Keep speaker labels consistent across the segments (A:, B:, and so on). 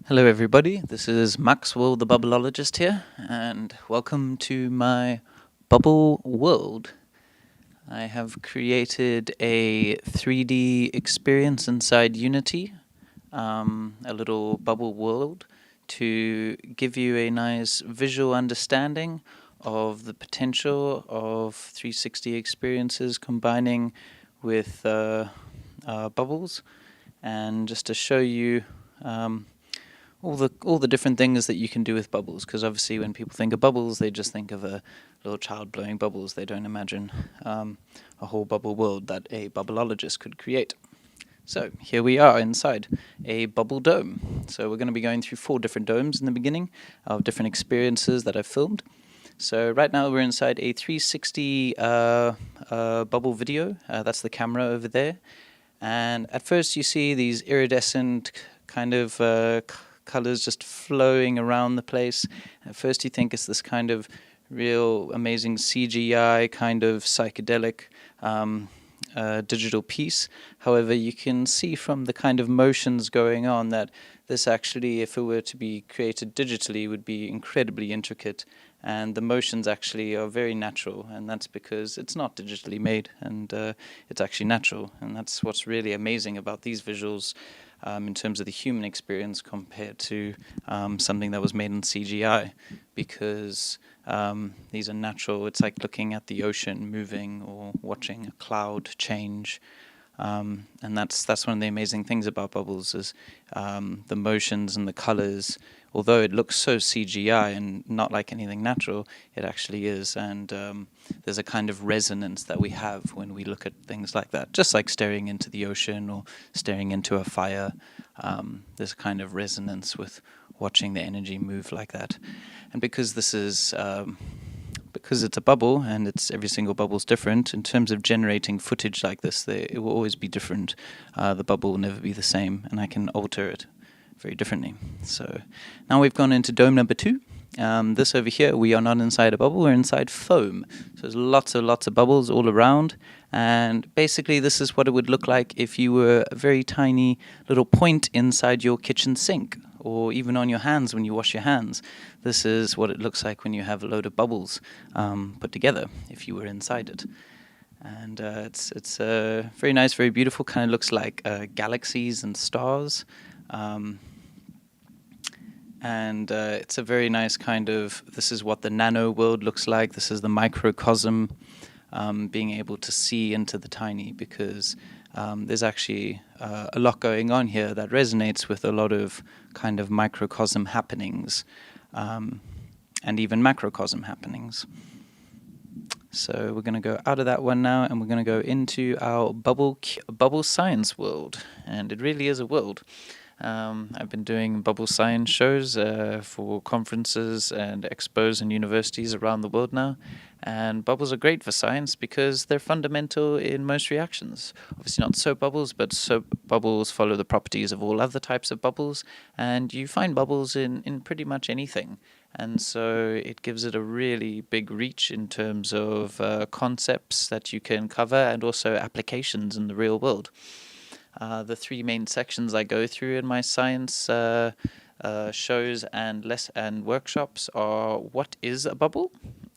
A: Hello, everybody. This is Maxwell, the bubbleologist here, and welcome to my bubble world. I have created a 3D experience inside Unity, a little bubble world, to give you a nice visual understanding of the potential of 360 experiences combining with bubbles, and just to show you. All the different things that you can do with bubbles, because obviously when people think of bubbles, they just think of a little child blowing bubbles. They don't imagine a whole bubble world that a bubbleologist could create. So here we are inside a bubble dome. So we're going to be going through 4 different domes in the beginning of different experiences that I've filmed. So right now we're inside a 360 bubble video. That's the camera over there. And at first you see these iridescent kind of colors just flowing around the place. At first you think it's this kind of real amazing CGI kind of psychedelic digital piece. However, you can see from the kind of motions going on that this actually, if it were to be created digitally, would be incredibly intricate, and the motions actually are very natural, and that's because it's not digitally made, and it's actually natural, and that's what's really amazing about these visuals in terms of the human experience compared to something that was made in CGI, because these are natural. It's like looking at the ocean moving or watching a cloud change. And that's one of the amazing things about bubbles is the motions and the colors. Although it looks so CGI and not like anything natural, it actually is. And there's a kind of resonance that we have when we look at things like that. Just like staring into the ocean or staring into a fire, there's a kind of resonance with watching the energy move like that. And because this is because it's a bubble and it's every single bubble's different, in terms of generating footage like this, it will always be different. The bubble will never be the same, and I can alter it very differently. So now we've gone into dome number 2. This over here, we are not inside a bubble, we're inside foam. So there's lots of bubbles all around, and basically this is what it would look like if you were a very tiny little point inside your kitchen sink, or even on your hands when you wash your hands. This is what it looks like when you have a load of bubbles put together, if you were inside it. And it's very nice, very beautiful, kind of looks like galaxies and stars. And it's a very nice kind of, this is what the nano world looks like. This is the microcosm, being able to see into the tiny, because there's actually a lot going on here that resonates with a lot of kind of microcosm happenings, and even macrocosm happenings. So we're going to go out of that one now, and we're going to go into our bubble science world. And it really is a world. I've been doing bubble science shows for conferences and expos and universities around the world now, and bubbles are great for science because they're fundamental in most reactions. Obviously not soap bubbles, but soap bubbles follow the properties of all other types of bubbles, and you find bubbles in pretty much anything. And so it gives it a really big reach in terms of concepts that you can cover and also applications in the real world. The 3 main sections I go through in my science shows and workshops are: what is a bubble,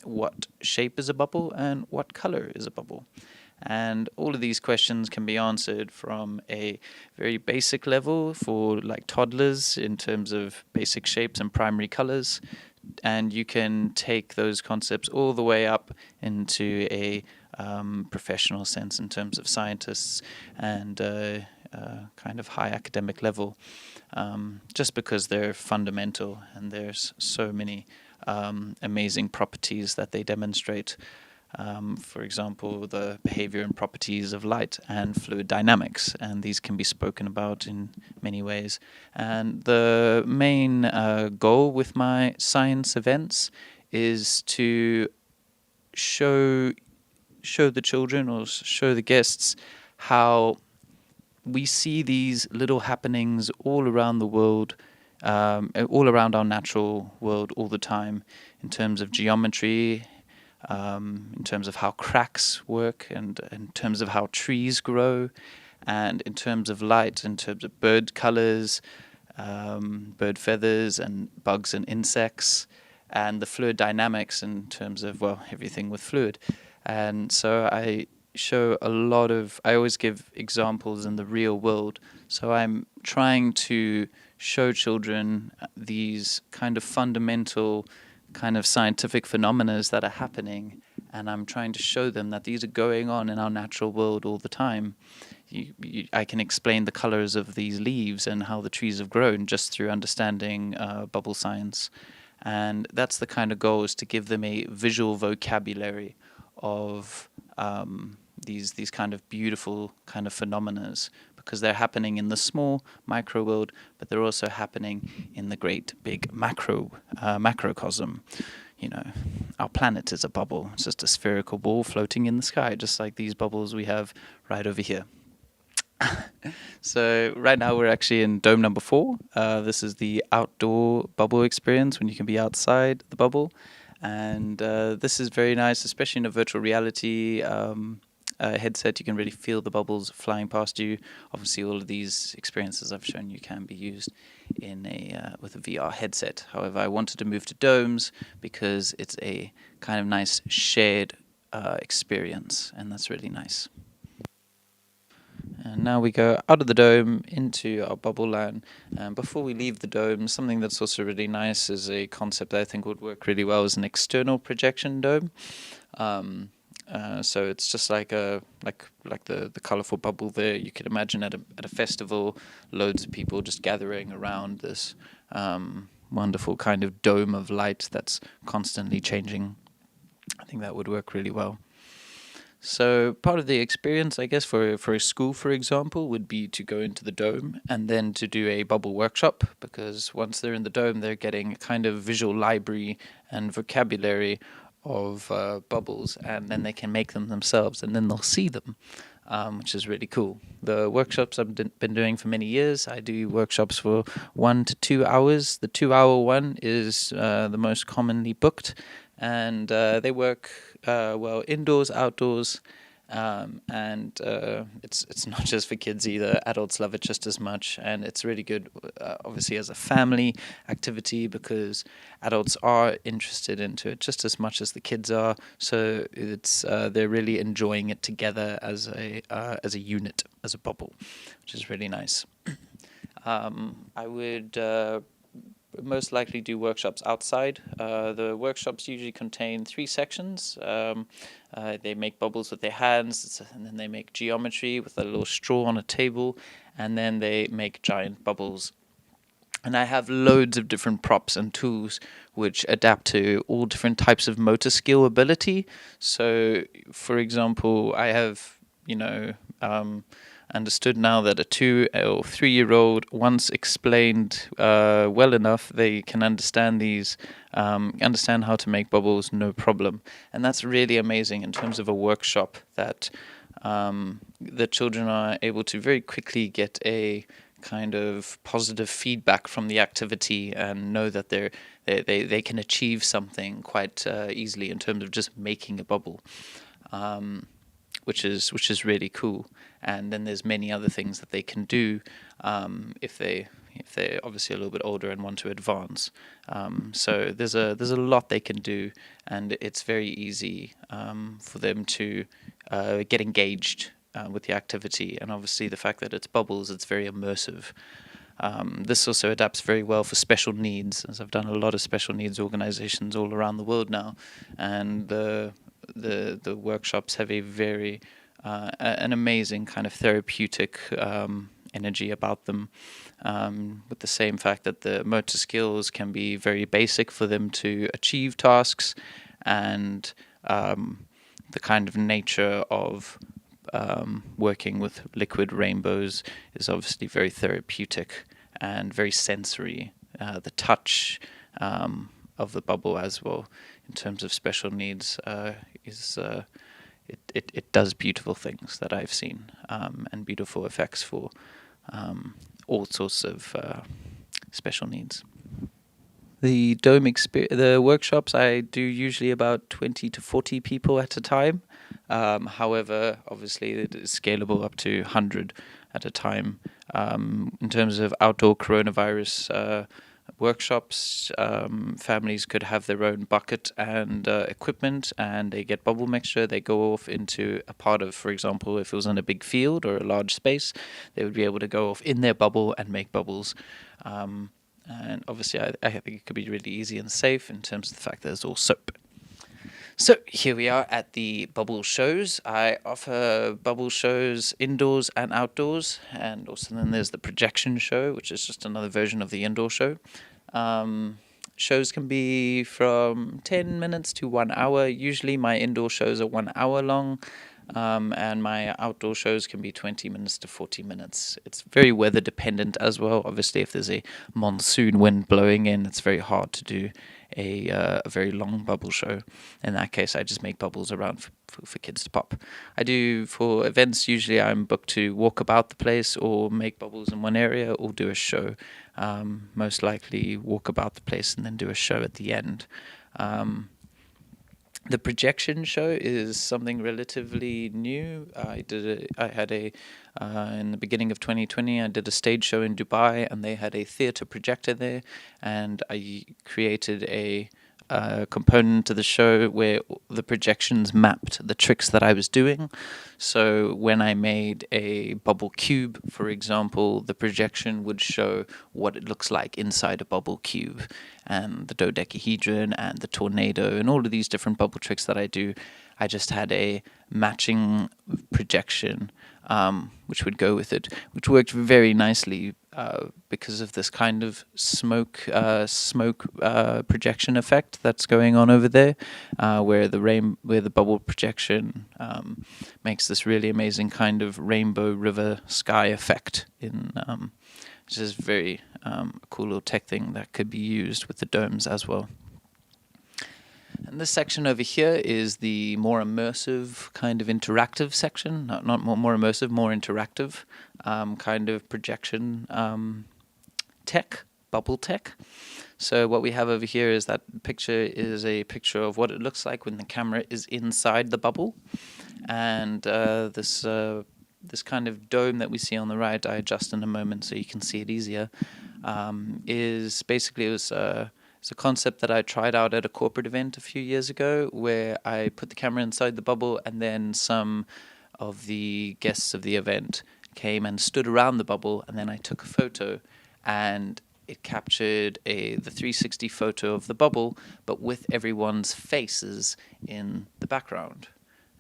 A: what shape is a bubble, and what color is a bubble. And all of these questions can be answered from a very basic level for like toddlers in terms of basic shapes and primary colors. And you can take those concepts all the way up into a professional sense in terms of scientists and kind of high academic level, just because they're fundamental and there's so many amazing properties that they demonstrate. For example, the behavior and properties of light and fluid dynamics, and these can be spoken about in many ways. And the main goal with my science events is to show the children or show the guests how we see these little happenings all around the world, all around our natural world all the time, in terms of geometry, in terms of how cracks work, and in terms of how trees grow, and in terms of light, in terms of bird colors, bird feathers and bugs and insects, and the fluid dynamics in terms of, well, everything with fluid. And so I always give examples in the real world. So I'm trying to show children these kind of fundamental kind of scientific phenomena that are happening, and I'm trying to show them that these are going on in our natural world all the time. I can explain the colors of these leaves and how the trees have grown just through understanding bubble science. And that's the kind of goal, is to give them a visual vocabulary of these kind of beautiful kind of phenomena, because they're happening in the small micro world, but they're also happening in the great big macrocosm. You know, our planet is a bubble. It's just a spherical ball floating in the sky, just like these bubbles we have right over here. So right now we're actually in dome number 4. This is the outdoor bubble experience, when you can be outside the bubble. And this is very nice, especially in a virtual reality headset. You can really feel the bubbles flying past you. Obviously, all of these experiences I've shown you can be used in with a VR headset. However, I wanted to move to domes because it's a kind of nice shared experience, and that's really nice. And now we go out of the dome into our bubble land. And before we leave the dome, something that's also really nice is a concept that I think would work really well, is an external projection dome. So it's just like the colorful bubble there. You could imagine at a festival, loads of people just gathering around this wonderful kind of dome of light that's constantly changing. I think that would work really well. So part of the experience, I guess, for a school, for example, would be to go into the dome and then to do a bubble workshop, because once they're in the dome, they're getting a kind of visual library and vocabulary of bubbles, and then they can make them themselves, and then they'll see them, which is really cool. The workshops I've been doing for many years, I do workshops for 1 to 2 hours. The 2-hour one is the most commonly booked, and they work well indoors, outdoors, and it's not just for kids either. Adults love it just as much, and it's really good, obviously, as a family activity, because adults are interested into it just as much as the kids are. So it's they're really enjoying it together as a unit, as a bubble, which is really nice. I would most likely do workshops outside. The workshops usually contain 3 sections. They make bubbles with their hands, and then they make geometry with a little straw on a table, and then they make giant bubbles. And I have loads of different props and tools which adapt to all different types of motor skill ability. So, for example, I have, understood now that a 2 or 3-year-old, once explained well enough, they can understand understand how to make bubbles, no problem. And that's really amazing in terms of a workshop, that the children are able to very quickly get a kind of positive feedback from the activity, and know that they can achieve something quite easily in terms of just making a bubble. Which is really cool. And then there's many other things that they can do if they're obviously a little bit older and want to advance. So there's a lot they can do, and it's very easy for them to get engaged with the activity. And obviously the fact that it's bubbles, it's very immersive. This also adapts very well for special needs, as I've done a lot of special needs organizations all around the world now, and the workshops have a very an amazing kind of therapeutic energy about them, with the same fact that the motor skills can be very basic for them to achieve tasks, and the kind of nature of working with liquid rainbows is obviously very therapeutic and very sensory. The touch of the bubble as well, in terms of special needs, is it does beautiful things that I've seen, and beautiful effects for all sorts of special needs. The the workshops, I do usually about 20 to 40 people at a time. However, obviously it is scalable up to 100 at a time. In terms of outdoor coronavirus workshops, families could have their own bucket and equipment, and they get bubble mixture. They go off into a part of, for example, if it was in a big field or a large space, they would be able to go off in their bubble and make bubbles. And obviously, I think it could be really easy and safe in terms of the fact that it's all soap. So here we are at the bubble shows. I offer bubble shows indoors and outdoors, and also then there's the projection show, which is just another version of the indoor show. Shows can be from 10 minutes to 1 hour. Usually my indoor shows are 1 hour long, and my outdoor shows can be 20 minutes to 40 minutes. It's very weather dependent as well. Obviously, if there's a monsoon wind blowing in, it's very hard to do a very long bubble show. In that case, I just make bubbles around for kids to pop. I do for events, usually I'm booked to walk about the place or make bubbles in one area or do a show. Most likely walk about the place and then do a show at the end. The projection show is something relatively new. In the beginning of 2020, I did a stage show in Dubai, and they had a theater projector there, and I created a component to the show where the projections mapped the tricks that I was doing. So when I made a bubble cube, for example, the projection would show what it looks like inside a bubble cube, and the dodecahedron and the tornado and all of these different bubble tricks that I do. I just had a matching projection which would go with it, which worked very nicely because of this kind of smoke projection effect that's going on over there, where the bubble projection makes this really amazing kind of rainbow river sky effect which is very cool little tech thing that could be used with the domes as well. And this section over here is the more immersive kind of interactive section, not more immersive, more interactive kind of projection tech, bubble tech. So what we have over here is that picture is a picture of what it looks like when the camera is inside the bubble. And this kind of dome that we see on the right, I adjust in a moment so you can see it easier, is basically it's a concept that I tried out at a corporate event a few years ago, where I put the camera inside the bubble, and then some of the guests of the event came and stood around the bubble, and then I took a photo, and it captured the 360 photo of the bubble, but with everyone's faces in the background,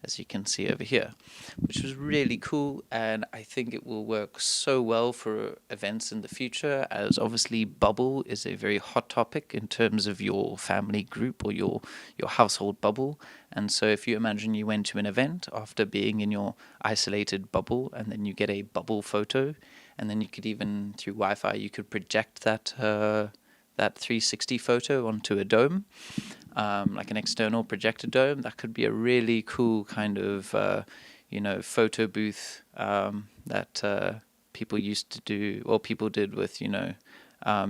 A: as you can see over here, which was really cool. And I think it will work so well for events in the future, as obviously bubble is a very hot topic in terms of your family group or your household bubble. And so if you imagine you went to an event after being in your isolated bubble, and then you get a bubble photo, and then you could even, through Wi-Fi, you could project that 360 photo onto a dome, like an external projector dome. That could be a really cool kind of, photo booth that people used to do, or people did with,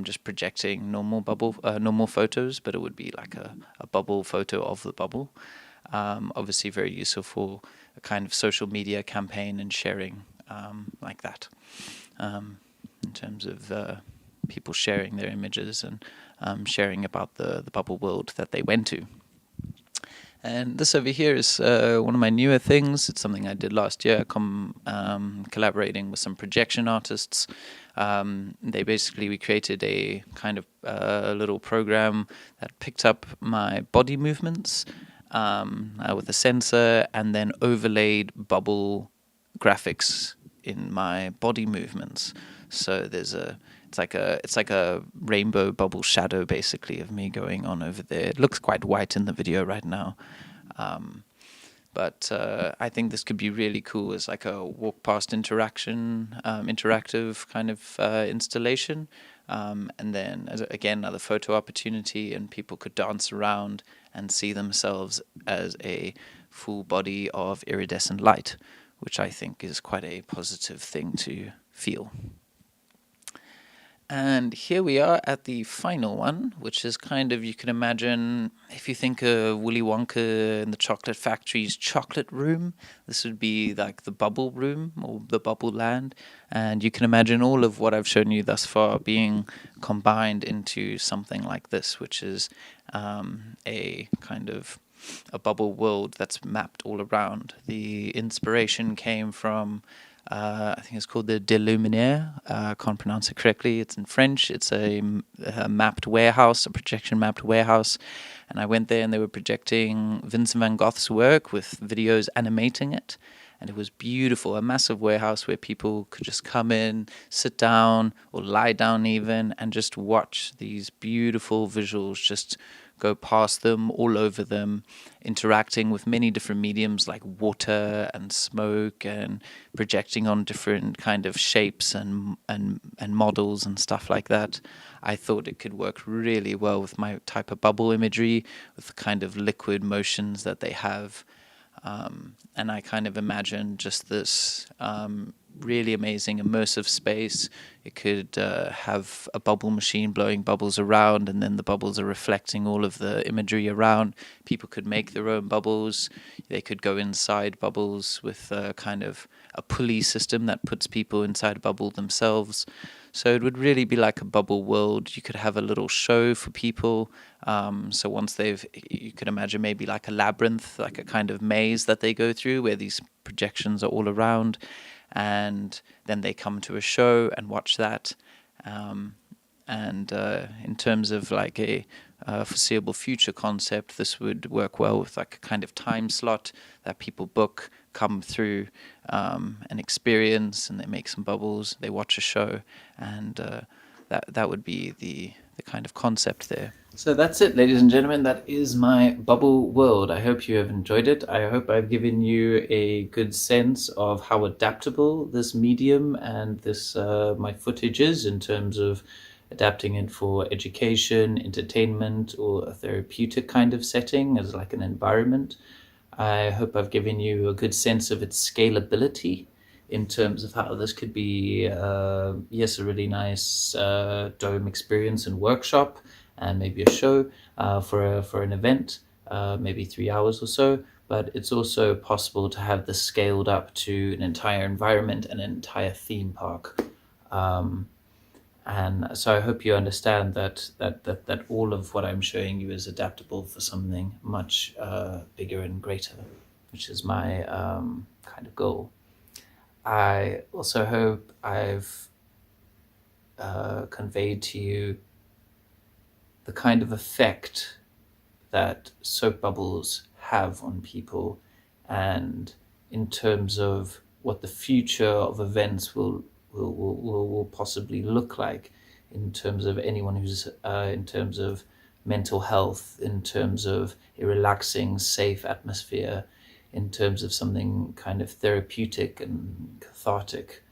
A: just projecting normal photos, but it would be like a bubble photo of the bubble. Obviously very useful for a kind of social media campaign and sharing like that, in terms of people sharing their images and sharing about the bubble world that they went to. And this over here is one of my newer things. It's something I did last year, collaborating with some projection artists. We created a kind of little program that picked up my body movements with a sensor, and then overlaid bubble graphics in my body movements. So it's like a rainbow bubble shadow basically of me going on over there. It looks quite white in the video right now, but I think this could be really cool as like a walk past interactive kind of installation, and then again another photo opportunity, and people could dance around and see themselves as a full body of iridescent light, which I think is quite a positive thing to feel. And here we are at the final one, which is kind of, you can imagine, if you think of Willy Wonka and the Chocolate Factory's chocolate room, this would be like the bubble room or the bubble land. And you can imagine all of what I've shown you thus far being combined into something like this, which is a kind of a bubble world that's mapped all around. The inspiration came from I think it's called the De Luminaire. I can't pronounce it correctly. It's in French. It's a mapped warehouse, a projection mapped warehouse. And I went there and they were projecting Vincent van Gogh's work with videos animating it. And it was beautiful, a massive warehouse where people could just come in, sit down, or lie down even, and just watch these beautiful visuals just go past them, all over them, interacting with many different mediums like water and smoke, and projecting on different kind of shapes and models and stuff like that. I thought it could work really well with my type of bubble imagery, with the kind of liquid motions that they have. And I kind of imagined just this really amazing immersive space. It could have a bubble machine blowing bubbles around, and then the bubbles are reflecting all of the imagery around. People could make their own bubbles. They could go inside bubbles with kind of a pulley system that puts people inside a bubble themselves. So it would really be like a bubble world. You could have a little show for people. So once you could imagine maybe like a labyrinth, like a kind of maze that they go through where these projections are all around. And then they come to a show and watch that. And in terms of like a foreseeable future concept, this would work well with like a kind of time slot that people book, come through an experience, and they make some bubbles, they watch a show, and that would be the kind of concept there. So that's it, ladies and gentlemen. That is my bubble world. I hope you have enjoyed it. I hope I've given you a good sense of how adaptable this medium and this my footage is in terms of adapting it for education, entertainment, or a therapeutic kind of setting as like an environment. I hope I've given you a good sense of its scalability in terms of how this could be, yes, a really nice dome experience and workshop, and maybe a show for an event, maybe 3 hours or so. But it's also possible to have this scaled up to an entire environment and an entire theme park. And so I hope you understand that all of what I'm showing you is adaptable for something much bigger and greater, which is my kind of goal. I also hope I've conveyed to you the kind of effect that soap bubbles have on people, and in terms of what the future of events will possibly look like, in terms of anyone who's in terms of mental health, in terms of a relaxing, safe atmosphere, in terms of something kind of therapeutic and cathartic.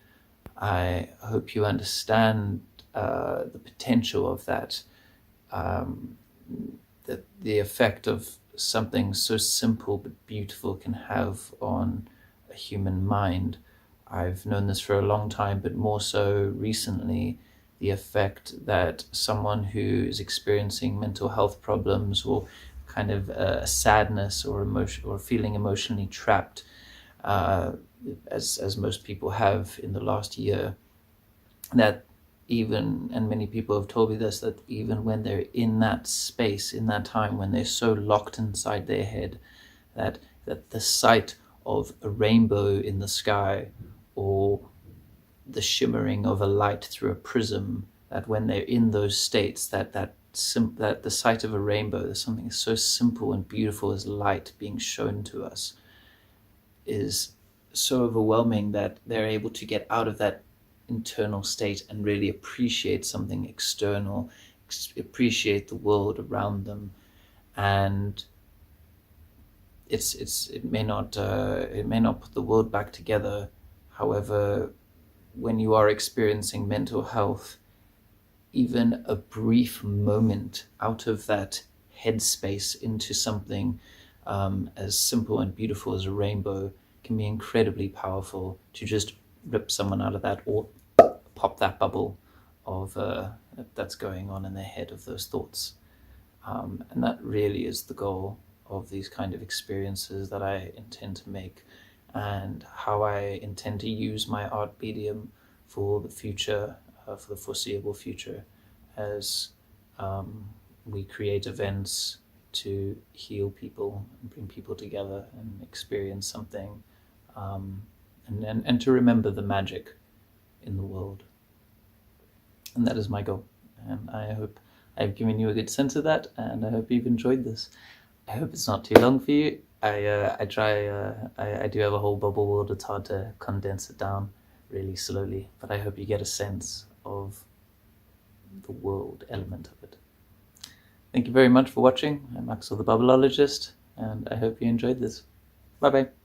A: I hope you understand the potential of that, that the effect of something so simple but beautiful can have on a human mind. I've known this for a long time, but more so recently, the effect that someone who is experiencing mental health problems, or kind of sadness or emotion, or feeling emotionally trapped, as most people have in the last year, that even, and many people have told me this, that even when they're in that space, in that time when they're so locked inside their head, that the sight of a rainbow in the sky, or the shimmering of a light through a prism, that when they're in those states, that the sight of a rainbow, there's something so simple and beautiful as light being shown to us, is so overwhelming that they're able to get out of that internal state and really appreciate something external, appreciate the world around them. And it may not put the world back together. However, when you are experiencing mental health, even a brief moment out of that headspace into something as simple and beautiful as a rainbow can be incredibly powerful to just rip someone out of that, or pop that bubble. of that's going on in their head, of those thoughts. And that really is the goal of these kind of experiences that I intend to make, and how I intend to use my art medium for the future, for the foreseeable future, as we create events to heal people and bring people together and experience something, and to remember the magic in the world. And that is my goal. And I hope I've given you a good sense of that, and I hope you've enjoyed this. I hope it's not too long for you. I do have a whole bubble world. It's hard to condense it down really slowly, but I hope you get a sense of the world element of it. Thank you very much for watching. I'm Axel the Bubbleologist, and I hope you enjoyed this. Bye bye.